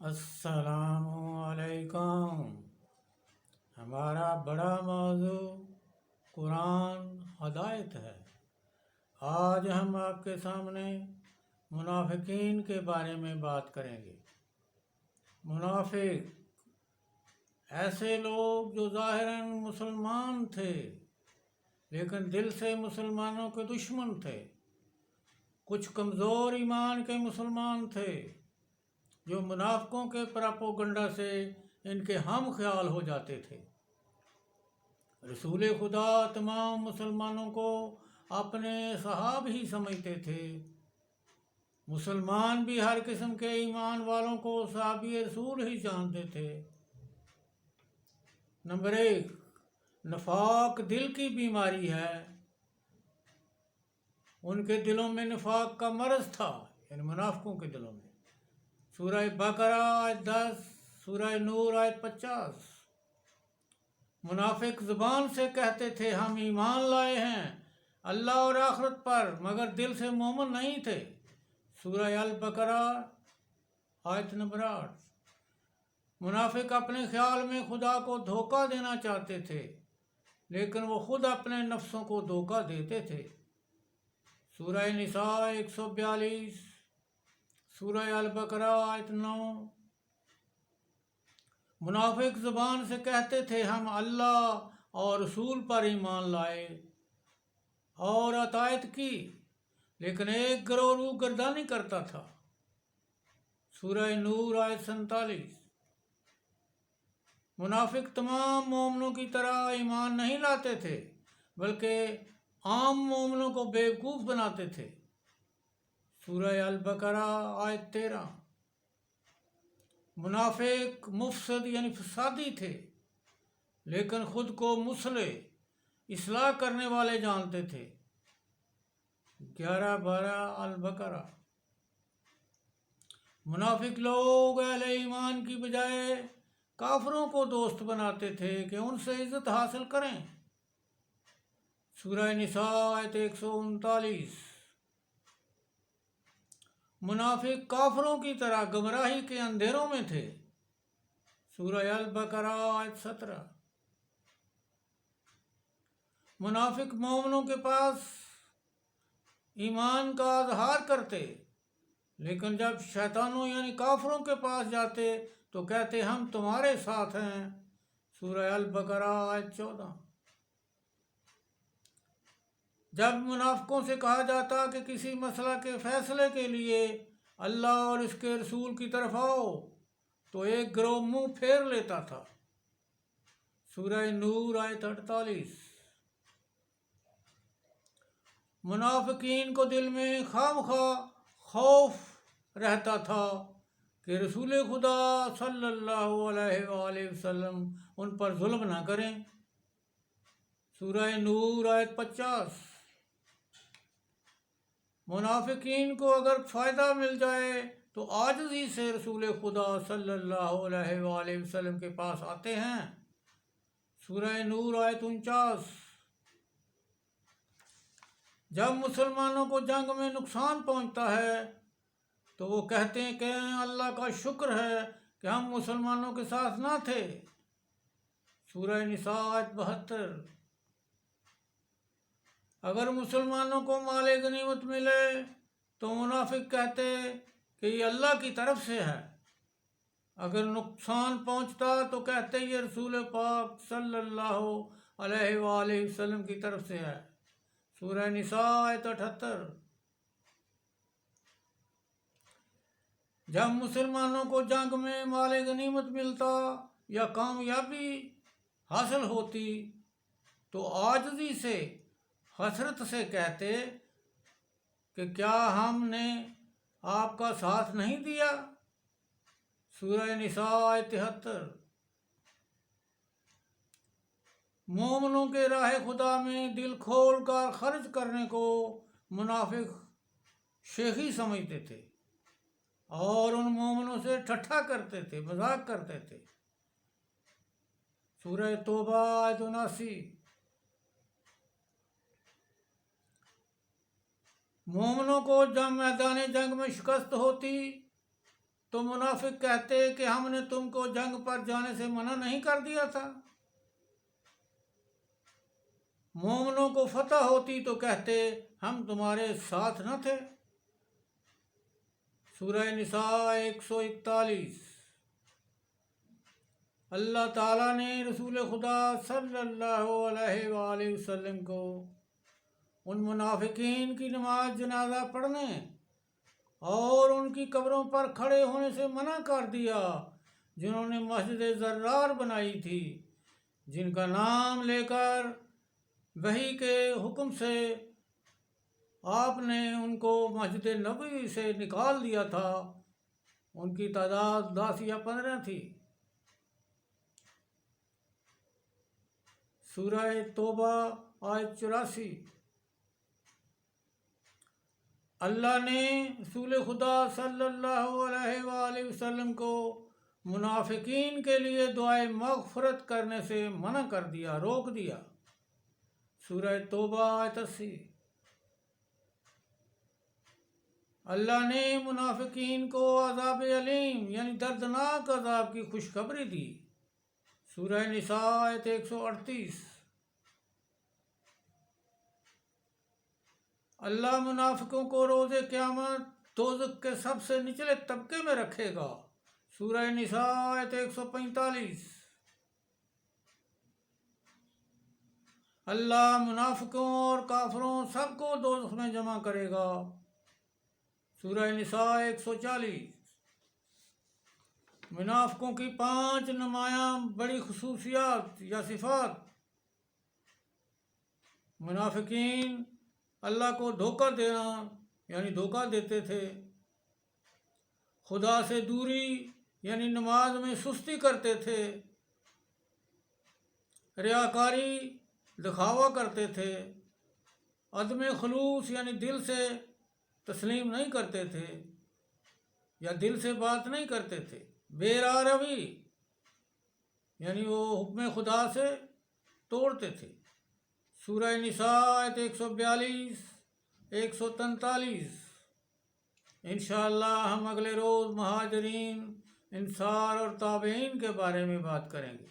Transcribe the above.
السلام علیکم۔ ہمارا بڑا موضوع قرآن ہدایت ہے۔ آج ہم آپ کے سامنے منافقین کے بارے میں بات کریں گے۔ منافق ایسے لوگ جو ظاہراً مسلمان تھے لیکن دل سے مسلمانوں کے دشمن تھے۔ کچھ کمزور ایمان کے مسلمان تھے جو منافقوں کے پراپوگنڈا سے ان کے ہم خیال ہو جاتے تھے۔ رسول خدا تمام مسلمانوں کو اپنے صحاب ہی سمجھتے تھے۔ مسلمان بھی ہر قسم کے ایمان والوں کو صحابی رسول ہی جانتے تھے۔ نمبر 1، نفاق دل کی بیماری ہے۔ ان کے دلوں میں نفاق کا مرض تھا، یعنی منافقوں کے دلوں میں۔ سورہ بقرہ آیت 10، سورہ نور آیت 50۔ منافق زبان سے کہتے تھے ہم ایمان لائے ہیں اللہ اور آخرت پر، مگر دل سے مومن نہیں تھے۔ سورہ البقرہ آیت نمبر 8۔ منافق اپنے خیال میں خدا کو دھوکہ دینا چاہتے تھے لیکن وہ خود اپنے نفسوں کو دھوکہ دیتے تھے۔ سورہ نساء 142، سورہ البقرہ آیت 9۔ منافق زبان سے کہتے تھے ہم اللہ اور رسول پر ایمان لائے اور اطاعت کی، لیکن ایک گروہ روگردانی کرتا تھا۔ سورہ نور آیت 47۔ منافق تمام مومنوں کی طرح ایمان نہیں لاتے تھے بلکہ عام مومنوں کو بیوقوف بناتے تھے۔ سورہ البقرہ آیت 13۔ منافق مفسد یعنی فسادی تھے لیکن خود کو مصلح اصلاح کرنے والے جانتے تھے۔ 11-12 البقرہ۔ منافق لوگ اہل ایمان کی بجائے کافروں کو دوست بناتے تھے کہ ان سے عزت حاصل کریں۔ سورہ نساء آیت 139۔ منافق کافروں کی طرح گمراہی کے اندھیروں میں تھے۔ سورہ البقرہ آیت 17۔ منافق مومنوں کے پاس ایمان کا اظہار کرتے لیکن جب شیطانوں یعنی کافروں کے پاس جاتے تو کہتے ہم تمہارے ساتھ ہیں۔ سورہ البقرہ آیت 14۔ جب منافقوں سے کہا جاتا کہ کسی مسئلہ کے فیصلے کے لیے اللہ اور اس کے رسول کی طرف آؤ تو ایک گروہ منہ پھیر لیتا تھا۔ سورہ نور آیت 48۔ منافقین کو دل میں خواہ خوف رہتا تھا کہ رسول خدا صلی اللہ علیہ وآلہ وسلم ان پر ظلم نہ کریں۔ سورہ نور آیت 50۔ منافقین کو اگر فائدہ مل جائے تو عاجزی سے رسول خدا صلی اللہ علیہ وآلہ وسلم کے پاس آتے ہیں۔ سورہ نور آیت 49۔ جب مسلمانوں کو جنگ میں نقصان پہنچتا ہے تو وہ کہتے ہیں کہ اللہ کا شکر ہے کہ ہم مسلمانوں کے ساتھ نہ تھے۔ سورہ نساء آیت 72۔ اگر مسلمانوں کو مال غنیمت ملے تو منافق کہتے کہ یہ اللہ کی طرف سے ہے، اگر نقصان پہنچتا تو کہتے یہ رسول پاک صلی اللہ علیہ وآلہ وسلم کی طرف سے ہے۔ سورہ نساء آیت 78۔ جب مسلمانوں کو جنگ میں مال غنیمت ملتا یا کامیابی حاصل ہوتی تو عاجزی سے حسرت سے کہتے کہ کیا ہم نے آپ کا ساتھ نہیں دیا۔ سورہ نساء آیت 73۔ مومنوں کے راہ خدا میں دل کھول کر خرچ کرنے کو منافق شیخی سمجھتے تھے اور ان مومنوں سے ٹھٹھا کرتے تھے، مذاق کرتے تھے۔ سورہ توبہ آیت 79۔ مومنوں کو جب میدان جنگ میں شکست ہوتی تو منافق کہتے کہ ہم نے تم کو جنگ پر جانے سے منع نہیں کر دیا تھا؟ مومنوں کو فتح ہوتی تو کہتے ہم تمہارے ساتھ نہ تھے۔ سورہ نساء 141۔ اللہ تعالیٰ نے رسول خدا صلی اللہ علیہ وآلہ وسلم کو ان منافقین کی نماز جنازہ پڑھنے اور ان کی قبروں پر کھڑے ہونے سے منع کر دیا جنہوں نے مسجد زرار بنائی تھی، جن کا نام لے کر وحی کے حکم سے آپ نے ان کو مسجد نبوی سے نکال دیا تھا۔ ان کی تعداد 10 یا 15 تھی۔ سورہ توبہ آیت 84۔ اللہ نے رسول خدا صلی اللہ علیہ وآلہ وسلم کو منافقین کے لیے دعائے مغفرت کرنے سے منع کر دیا، روک دیا۔ سورہ توبہ آیت 80۔ اللہ نے منافقین کو عذاب علیم یعنی دردناک عذاب کی خوشخبری دی۔ سورہ نساء آیت 138۔ اللہ منافقوں کو روز قیامت دوزخ کے سب سے نچلے طبقے میں رکھے گا۔ سورہ نساء آیت 145۔ اللہ منافقوں اور کافروں سب کو دوزخ میں جمع کرے گا۔ سورہ نساء 140۔ منافقوں کی 5 نمایاں بڑی خصوصیات یا صفات۔ منافقین اللہ کو دھوکہ دینا یعنی دھوکہ دیتے تھے، خدا سے دوری یعنی نماز میں سستی کرتے تھے، ریاکاری دکھاوا کرتے تھے، عدم خلوص یعنی دل سے تسلیم نہیں کرتے تھے یا دل سے بات نہیں کرتے تھے، بے راہ روی یعنی وہ حکم خدا سے توڑتے تھے۔ سورہ نساء آیت 142 143۔ انشاءاللہ ہم اگلے روز مہاجرین، انصار اور تابعین کے بارے میں بات کریں گے۔